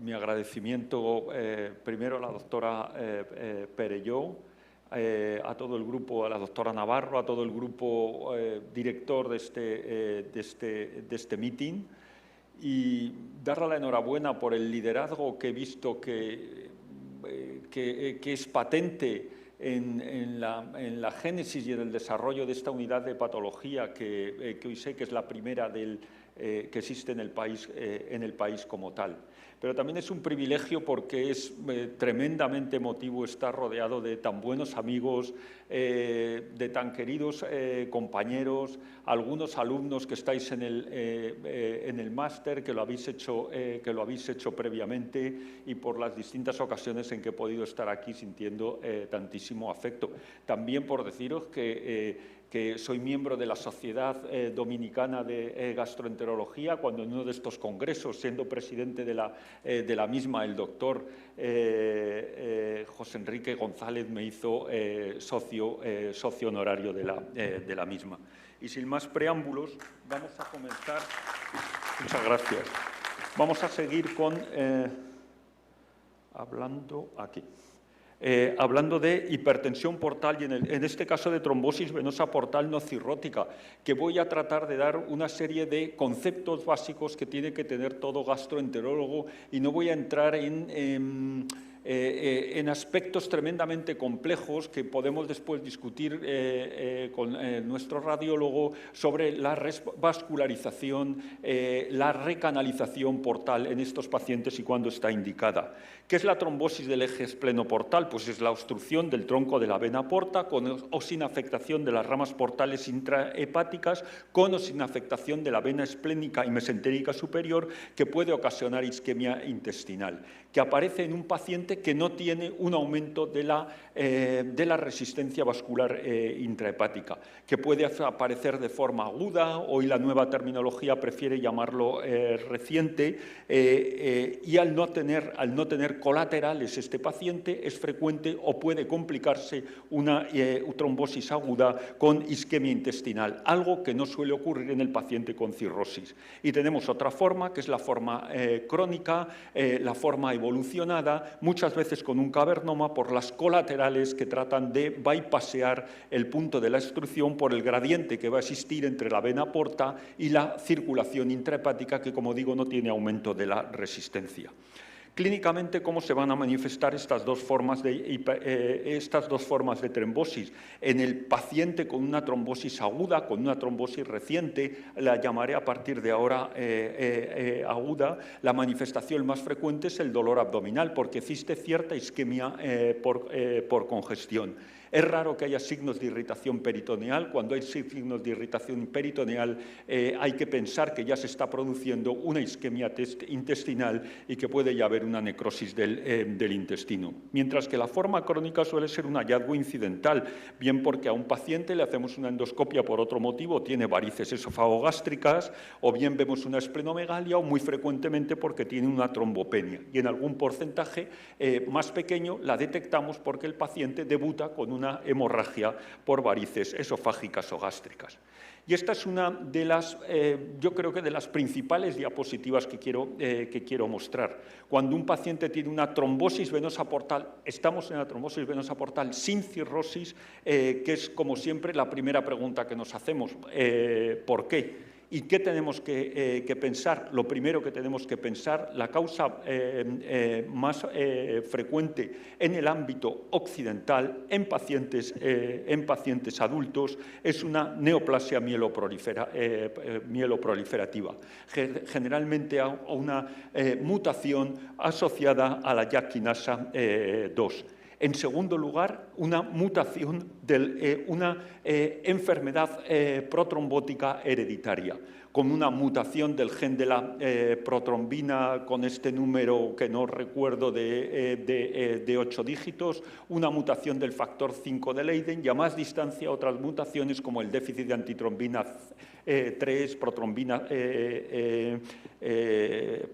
mi agradecimiento primero a la doctora Perelló, a todo el grupo, a la doctora Navarro, a todo el grupo director de este meeting, y darle la enhorabuena por el liderazgo que he visto que es patente en la génesis y en el desarrollo de esta unidad de patología que hoy sé que es la primera que existe en el país como tal. Pero también es un privilegio porque es tremendamente emotivo estar rodeado de tan buenos amigos, de tan queridos compañeros, algunos alumnos que estáis en el máster, que lo habéis hecho previamente, y por las distintas ocasiones en que he podido estar aquí sintiendo tantísimo afecto. También por deciros que soy miembro de la Sociedad Dominicana de Gastroenterología, cuando en uno de estos congresos, siendo presidente de la misma, el doctor José Enrique González me hizo socio honorario de la misma. Y sin más preámbulos, vamos a comenzar. Muchas gracias. Vamos a seguir hablando de hipertensión portal y en este caso de trombosis venosa portal no cirrótica, que voy a tratar de dar una serie de conceptos básicos que tiene que tener todo gastroenterólogo, y no voy a entrar en aspectos tremendamente complejos que podemos después discutir con nuestro radiólogo sobre la vascularización, la recanalización portal en estos pacientes y cuándo está indicada. ¿Qué es la trombosis del eje esplenoportal? Pues es la obstrucción del tronco de la vena porta con o sin afectación de las ramas portales intrahepáticas, con o sin afectación de la vena esplénica y mesentérica superior, que puede ocasionar isquemia intestinal, que aparece en un paciente que no tiene un aumento de la resistencia vascular intrahepática, que puede aparecer de forma aguda, hoy la nueva terminología prefiere llamarlo reciente, y al no tener colaterales este paciente es frecuente o puede complicarse una trombosis aguda con isquemia intestinal, algo que no suele ocurrir en el paciente con cirrosis. Y tenemos otra forma, que es la forma crónica, la forma evolucionada, muchas veces con un cavernoma por las colaterales que tratan de bypassear el punto de la obstrucción por el gradiente que va a existir entre la vena porta y la circulación intrahepática, que, como digo, no tiene aumento de la resistencia. Clínicamente, ¿cómo se van a manifestar estas dos formas de trombosis? En el paciente con una trombosis aguda, con una trombosis reciente, la llamaré a partir de ahora aguda, la manifestación más frecuente es el dolor abdominal, porque existe cierta isquemia por congestión. Es raro que haya signos de irritación peritoneal. Cuando hay signos de irritación peritoneal hay que pensar que ya se está produciendo una isquemia intestinal y que puede ya haber una necrosis del intestino. Mientras que la forma crónica suele ser un hallazgo incidental, bien porque a un paciente le hacemos una endoscopia por otro motivo, tiene varices esofagogástricas, o bien vemos una esplenomegalia, o muy frecuentemente porque tiene una trombopenia. Y en algún porcentaje más pequeño la detectamos porque el paciente debuta con una hemorragia por varices esofágicas o gástricas. Y esta es una de las, yo creo que de las principales diapositivas que quiero mostrar. Cuando un paciente tiene una trombosis venosa portal, estamos en la trombosis venosa portal sin cirrosis, que es, como siempre, la primera pregunta que nos hacemos. ¿Por qué? ¿Y qué tenemos que pensar? Lo primero que tenemos que pensar, la causa más frecuente en el ámbito occidental en pacientes adultos es una neoplasia mieloproliferativa, generalmente a una mutación asociada a la JAK kinasa 2. En segundo lugar, una mutación de una enfermedad protrombótica hereditaria, con una mutación del gen de la protrombina con este número que no recuerdo de 8 dígitos, una mutación del factor 5 de Leiden y a más distancia otras mutaciones como el déficit de antitrombina 3,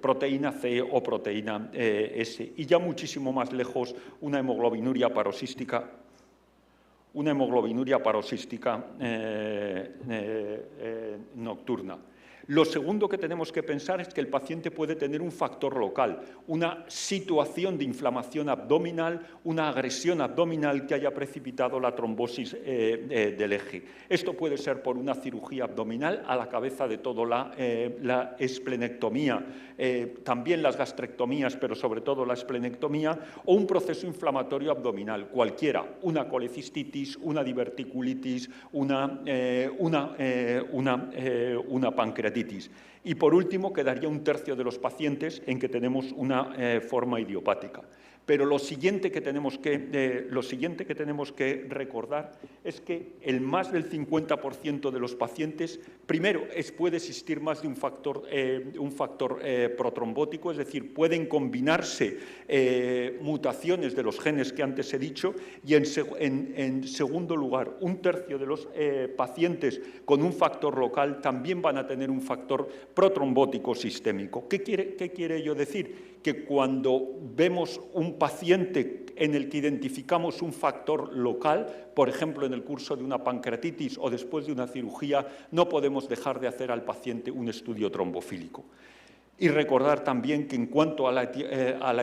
proteína C o proteína S. Y ya muchísimo más lejos, una hemoglobinuria parosística nocturna. Lo segundo que tenemos que pensar es que el paciente puede tener un factor local, una situación de inflamación abdominal, una agresión abdominal que haya precipitado la trombosis del eje. Esto puede ser por una cirugía abdominal a la cabeza de todo la esplenectomía, también las gastrectomías, pero sobre todo la esplenectomía, o un proceso inflamatorio abdominal, cualquiera, una colecistitis, una diverticulitis, una pancreatitis. Y por último, quedaría un tercio de los pacientes en que tenemos una forma idiopática. Pero lo siguiente que tenemos que recordar es que el más del 50% de los pacientes, primero, puede existir más de un factor protrombótico, es decir, pueden combinarse mutaciones de los genes que antes he dicho, y en segundo lugar, un tercio de los pacientes con un factor local también van a tener un factor protrombótico sistémico. ¿Qué quiere ello decir? Que cuando vemos un paciente en el que identificamos un factor local, por ejemplo, en el curso de una pancreatitis o después de una cirugía, no podemos dejar de hacer al paciente un estudio trombofílico. Y recordar también que en cuanto a la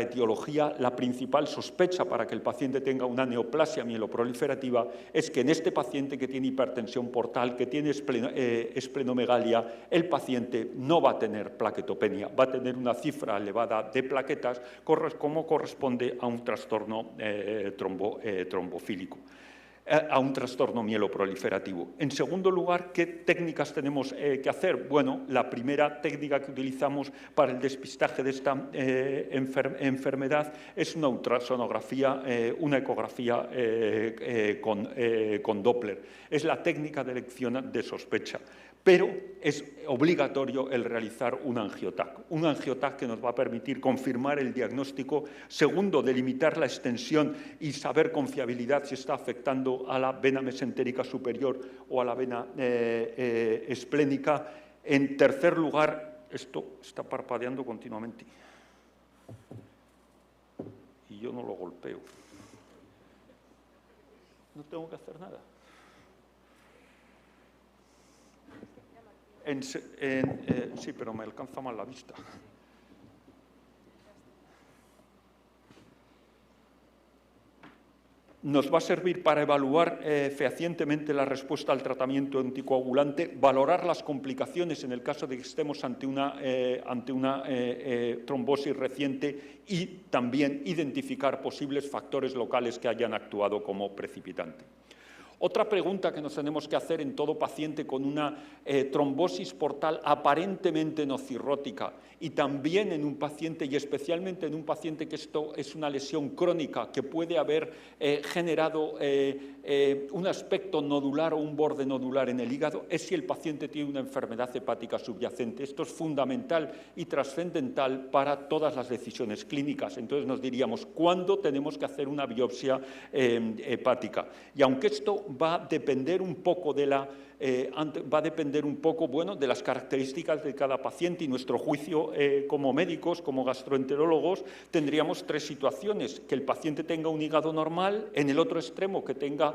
etiología, la principal sospecha para que el paciente tenga una neoplasia mieloproliferativa es que en este paciente que tiene hipertensión portal, que tiene esplenomegalia, el paciente no va a tener plaquetopenia, va a tener una cifra elevada de plaquetas como corresponde a un trastorno trombofílico, a un trastorno mieloproliferativo. En segundo lugar, ¿qué técnicas tenemos que hacer? Bueno, la primera técnica que utilizamos para el despistaje de esta enfermedad es una ultrasonografía, una ecografía con Doppler. Es la técnica de elección de sospecha. Pero es obligatorio el realizar un angiotac que nos va a permitir confirmar el diagnóstico. Segundo, delimitar la extensión y saber con fiabilidad si está afectando a la vena mesentérica superior o a la vena esplénica. En tercer lugar, esto está parpadeando continuamente y yo no lo golpeo. No tengo que hacer nada. Sí, pero me alcanza mal la vista. Nos va a servir para evaluar fehacientemente la respuesta al tratamiento anticoagulante, valorar las complicaciones en el caso de que estemos ante una trombosis reciente y también identificar posibles factores locales que hayan actuado como precipitante. Otra pregunta que nos tenemos que hacer en todo paciente con una trombosis portal aparentemente no cirrótica y también en un paciente, y especialmente en un paciente que esto es una lesión crónica que puede haber generado un aspecto nodular o un borde nodular en el hígado, es si el paciente tiene una enfermedad hepática subyacente. Esto es fundamental y trascendental para todas las decisiones clínicas. Entonces nos diríamos, ¿cuándo tenemos que hacer una biopsia hepática? Y aunque esto va a depender un poco de las características de cada paciente y nuestro juicio como médicos, como gastroenterólogos, tendríamos tres situaciones: que el paciente tenga un hígado normal, en el otro extremo que tenga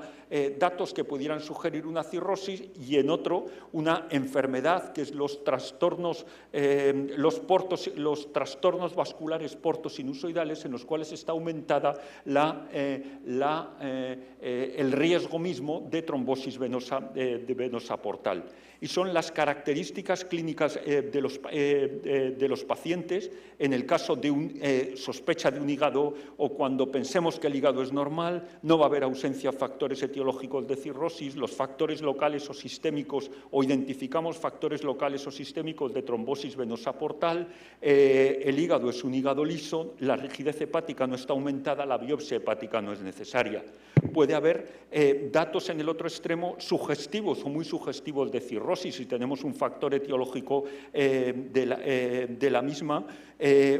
datos que pudieran sugerir una cirrosis y en otro una enfermedad, que es los trastornos vasculares portosinusoidales, en los cuales está aumentada el riesgo mismo de trombosis venosa portal. Y son las características clínicas de los pacientes en el caso de sospecha de un hígado o cuando pensemos que el hígado es normal, no va a haber ausencia de factores etiológicos de cirrosis, los factores locales o sistémicos, o identificamos factores locales o sistémicos de trombosis venosa portal, el hígado es un hígado liso, la rigidez hepática no está aumentada, la biopsia hepática no es necesaria. Puede haber datos en el otro extremo sugestivos o muy sugestivos de cirrosis, si tenemos un factor etiológico de la misma,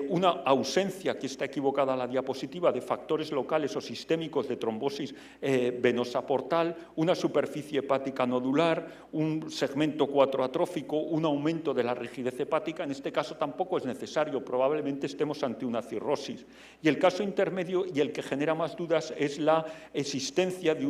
una ausencia, que está equivocada la diapositiva, de factores locales o sistémicos de trombosis venosa portal, una superficie hepática nodular, un segmento 4 atrófico, un aumento de la rigidez hepática. En este caso tampoco es necesario, probablemente estemos ante una cirrosis. Y el caso intermedio y el que genera más dudas es la existencia de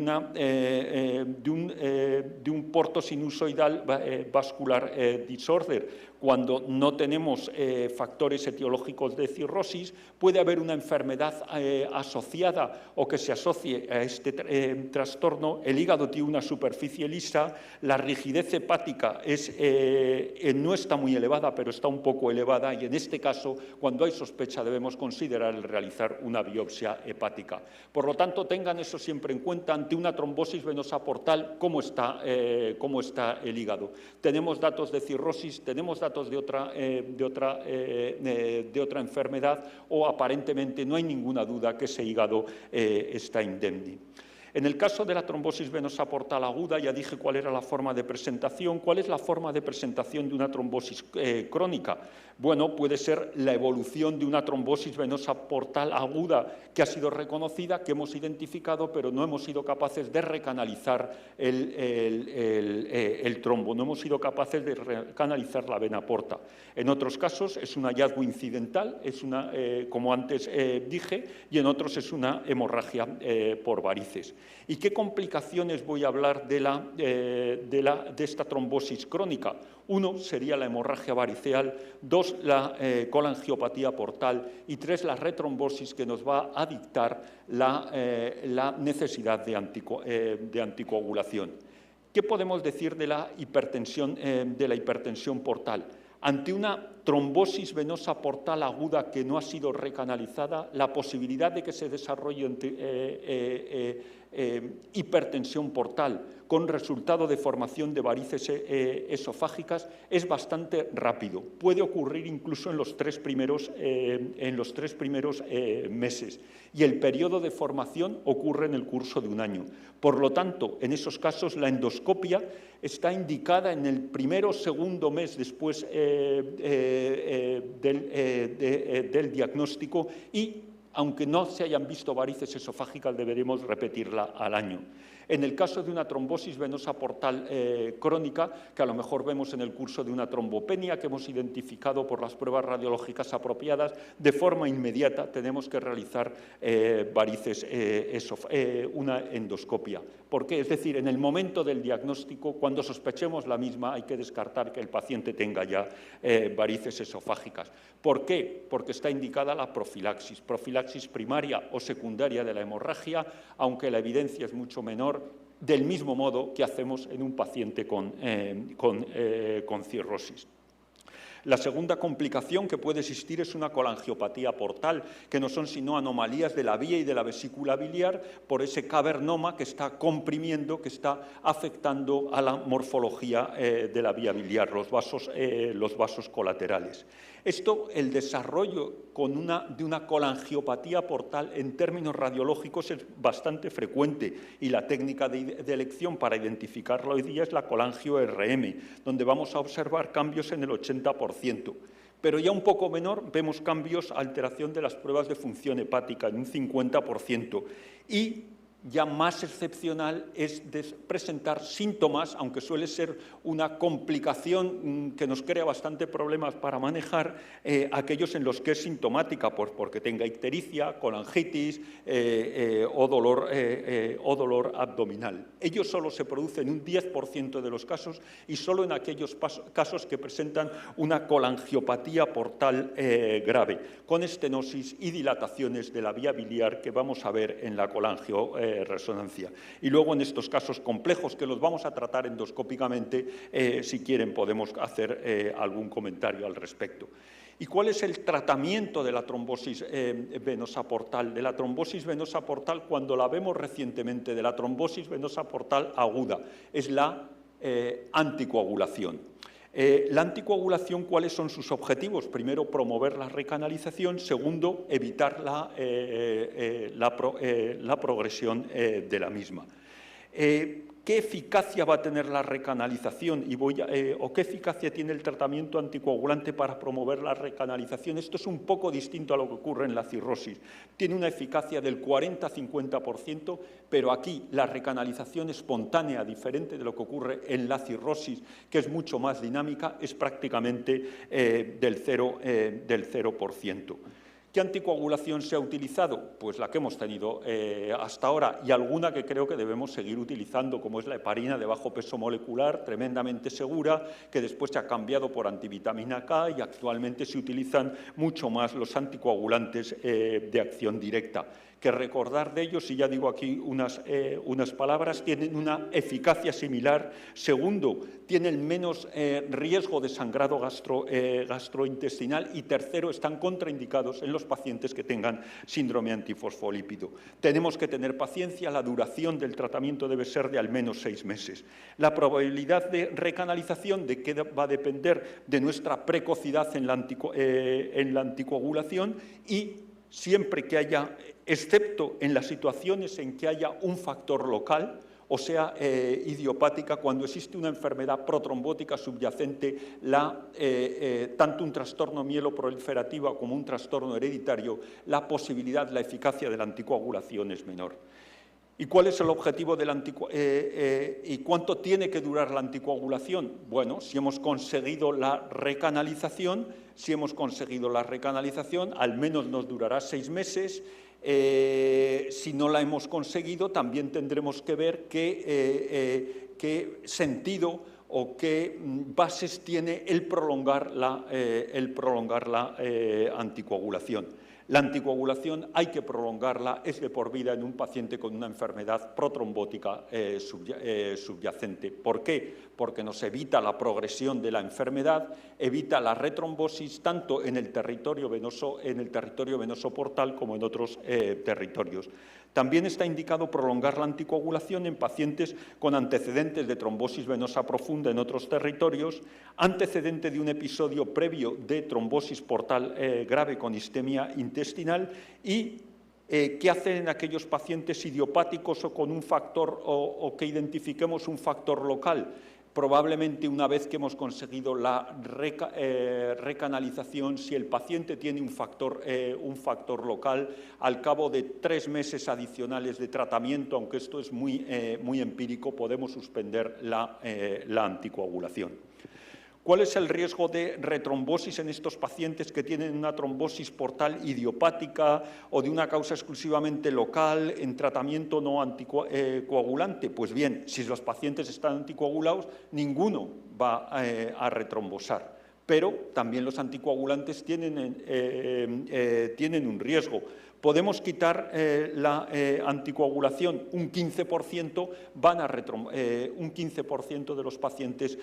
un porto sinusoidal vascular disorder, cuando no tenemos factores etiológicos de cirrosis, puede haber una enfermedad asociada o que se asocie a este trastorno. El hígado tiene una superficie lisa, la rigidez hepática no está muy elevada, pero está un poco elevada, y en este caso, cuando hay sospecha, debemos considerar el realizar una biopsia hepática. Por lo tanto, tengan eso siempre en cuenta ante una trombosis venosa portal, cómo está el hígado. Tenemos datos de cirrosis, tenemos datos de otra enfermedad, o aparentemente no hay ninguna duda que ese hígado está indemne. En el caso de la trombosis venosa portal aguda, ya dije cuál era la forma de presentación. ¿Cuál es la forma de presentación de una trombosis crónica? Bueno, puede ser la evolución de una trombosis venosa portal aguda que ha sido reconocida, que hemos identificado, pero no hemos sido capaces de recanalizar el trombo, no hemos sido capaces de recanalizar la vena porta. En otros casos es un hallazgo incidental, como antes dije, y en otros es una hemorragia por varices. ¿Y qué complicaciones voy a hablar de esta trombosis crónica? 1 sería la hemorragia variceal, 2 la colangiopatía portal y 3 la retrombosis, que nos va a dictar la necesidad de anticoagulación. ¿Qué podemos decir de la hipertensión portal? Ante una trombosis venosa portal aguda que no ha sido recanalizada, la posibilidad de que se desarrolle hipertensión portal con resultado de formación de varices esofágicas es bastante rápido. Puede ocurrir incluso en los tres primeros meses, y el periodo de formación ocurre en el curso de un año. Por lo tanto, en esos casos la endoscopia está indicada en el primero o segundo mes después del diagnóstico, y aunque no se hayan visto varices esofágicas, deberemos repetirla al año. En el caso de una trombosis venosa portal crónica, que a lo mejor vemos en el curso de una trombopenia que hemos identificado por las pruebas radiológicas apropiadas, de forma inmediata tenemos que realizar una endoscopia. ¿Por qué? Es decir, en el momento del diagnóstico, cuando sospechemos la misma, hay que descartar que el paciente tenga ya varices esofágicas. ¿Por qué? Porque está indicada la profilaxis primaria o secundaria de la hemorragia, aunque la evidencia es mucho menor, del mismo modo que hacemos en un paciente con cirrosis. La segunda complicación que puede existir es una colangiopatía portal, que no son sino anomalías de la vía y de la vesícula biliar por ese cavernoma que está comprimiendo, que está afectando a la morfología de la vía biliar, los vasos colaterales. Esto, el desarrollo de una colangiopatía portal en términos radiológicos es bastante frecuente, y la técnica de elección para identificarlo hoy día es la colangio-RM, donde vamos a observar cambios en el 80%. Pero ya un poco menor vemos cambios, alteración de las pruebas de función hepática en un 50%. Y ya más excepcional es presentar síntomas, aunque suele ser una complicación que nos crea bastante problemas para manejar, aquellos en los que es sintomática, porque tenga ictericia, colangitis o dolor abdominal. Ello solo se produce en un 10% de los casos, y solo en aquellos casos que presentan una colangiopatía portal grave, con estenosis y dilataciones de la vía biliar que vamos a ver en la colangioresonancia. Y luego, en estos casos complejos, que los vamos a tratar endoscópicamente, si quieren podemos hacer algún comentario al respecto. ¿Y cuál es el tratamiento de la trombosis venosa portal? De la trombosis venosa portal, cuando la vemos recientemente, de la trombosis venosa portal aguda, es la anticoagulación. La anticoagulación, ¿cuáles son sus objetivos? Primero, promover la recanalización. Segundo, evitar la progresión de la misma. ¿Qué eficacia va a tener la recanalización o qué eficacia tiene el tratamiento anticoagulante para promover la recanalización? Esto es un poco distinto a lo que ocurre en la cirrosis. Tiene una eficacia del 40-50%, pero aquí la recanalización espontánea, diferente de lo que ocurre en la cirrosis, que es mucho más dinámica, es prácticamente del 0%. ¿Qué anticoagulación se ha utilizado? Pues la que hemos tenido hasta ahora y alguna que creo que debemos seguir utilizando, como es la heparina de bajo peso molecular, tremendamente segura, que después se ha cambiado por antivitamina K y actualmente se utilizan mucho más los anticoagulantes de acción directa. Que recordar de ellos, y ya digo aquí unas palabras, tienen una eficacia similar. Segundo, tienen menos riesgo de sangrado gastrointestinal. Y tercero, están contraindicados en los pacientes que tengan síndrome antifosfolípido. Tenemos que tener paciencia, la duración del tratamiento debe ser de al menos 6 meses. La probabilidad de recanalización de qué va a depender de nuestra precocidad en la anticoagulación y siempre que haya, excepto en las situaciones en que haya un factor local, o sea, idiopática, cuando existe una enfermedad protrombótica subyacente, tanto un trastorno mieloproliferativo como un trastorno hereditario, la posibilidad, la eficacia de la anticoagulación es menor. ¿Y cuál es el objetivo de la y cuánto tiene que durar la anticoagulación? Bueno, si hemos conseguido la recanalización, al menos nos durará 6 meses. Si no la hemos conseguido, también tendremos que ver qué sentido o qué bases tiene el prolongar la anticoagulación. La anticoagulación hay que prolongarla, es de por vida en un paciente con una enfermedad protrombótica subyacente. ¿Por qué? Porque nos evita la progresión de la enfermedad, evita la retrombosis tanto en el territorio venoso portal como en otros territorios. También está indicado prolongar la anticoagulación en pacientes con antecedentes de trombosis venosa profunda en otros territorios, antecedente de un episodio previo de trombosis portal grave con isquemia intestinal y qué hacer en aquellos pacientes idiopáticos o con un factor o que identifiquemos un factor local. Probablemente una vez que hemos conseguido la recanalización, si el paciente tiene un factor local, al cabo de 3 meses adicionales de tratamiento, aunque esto es muy empírico, podemos suspender la anticoagulación. ¿Cuál es el riesgo de retrombosis en estos pacientes que tienen una trombosis portal idiopática o de una causa exclusivamente local en tratamiento no anticoagulante? Pues bien, si los pacientes están anticoagulados, ninguno va a retrombosar. Pero también los anticoagulantes tienen un riesgo. Podemos quitar la anticoagulación, un 15% de los pacientes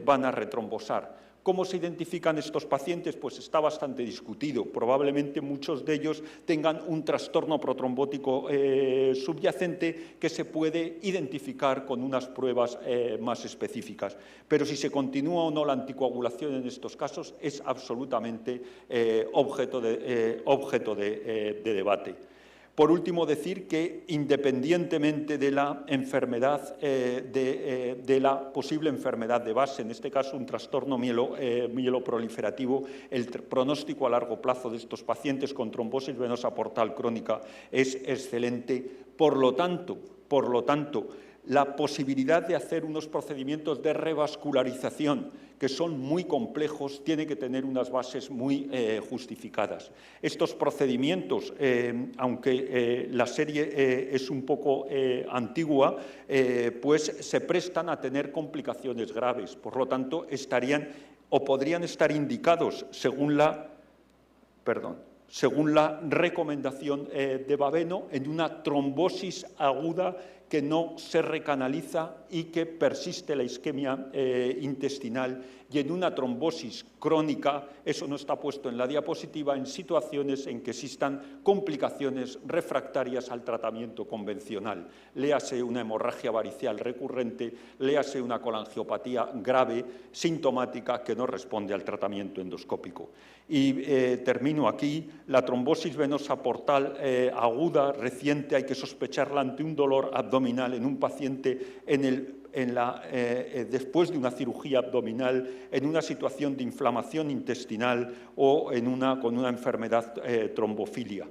van a retrombosar. ¿Cómo se identifican estos pacientes? Pues está bastante discutido. Probablemente muchos de ellos tengan un trastorno protrombótico subyacente que se puede identificar con unas pruebas más específicas. Pero si se continúa o no la anticoagulación en estos casos es absolutamente objeto de debate. Por último, decir que independientemente de la enfermedad, de la posible enfermedad de base, en este caso un trastorno mieloproliferativo, el pronóstico a largo plazo de estos pacientes con trombosis venosa portal crónica es excelente. Por lo tanto, la posibilidad de hacer unos procedimientos de revascularización que son muy complejos, tiene que tener unas bases muy justificadas. Estos procedimientos, aunque la serie es un poco antigua, pues se prestan a tener complicaciones graves. Por lo tanto, estarían o podrían estar indicados según la recomendación de Baveno en una trombosis aguda que no se recanaliza y que persiste la isquemia intestinal, y en una trombosis crónica, eso no está puesto en la diapositiva, en situaciones en que existan complicaciones refractarias al tratamiento convencional. Léase una hemorragia varicial recurrente, léase una colangiopatía grave, sintomática, que no responde al tratamiento endoscópico. Y termino aquí. La trombosis venosa portal aguda, reciente, hay que sospecharla ante un dolor abdominal en un paciente después de una cirugía abdominal, en una situación de inflamación intestinal o con una enfermedad trombofílica.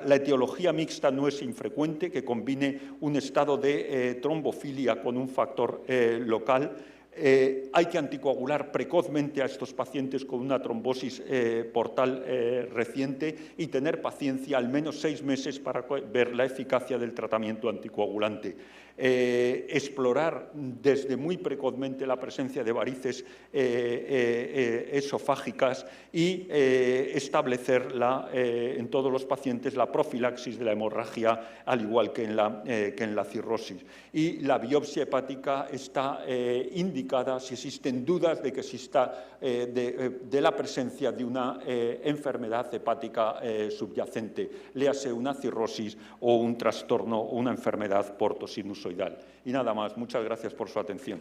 La etiología mixta no es infrecuente, que combine un estado de trombofilia con un factor local. Hay que anticoagular precozmente a estos pacientes con una trombosis portal reciente y tener paciencia al menos 6 meses para ver la eficacia del tratamiento anticoagulante. Explorar desde muy precozmente la presencia de varices esofágicas y establecer en todos los pacientes la profilaxis de la hemorragia, al igual que en la cirrosis. Y la biopsia hepática está indicada si existen dudas de que exista de la presencia de una enfermedad hepática subyacente, léase una cirrosis o un trastorno o una enfermedad portosinusoidal. Y nada más, muchas gracias por su atención.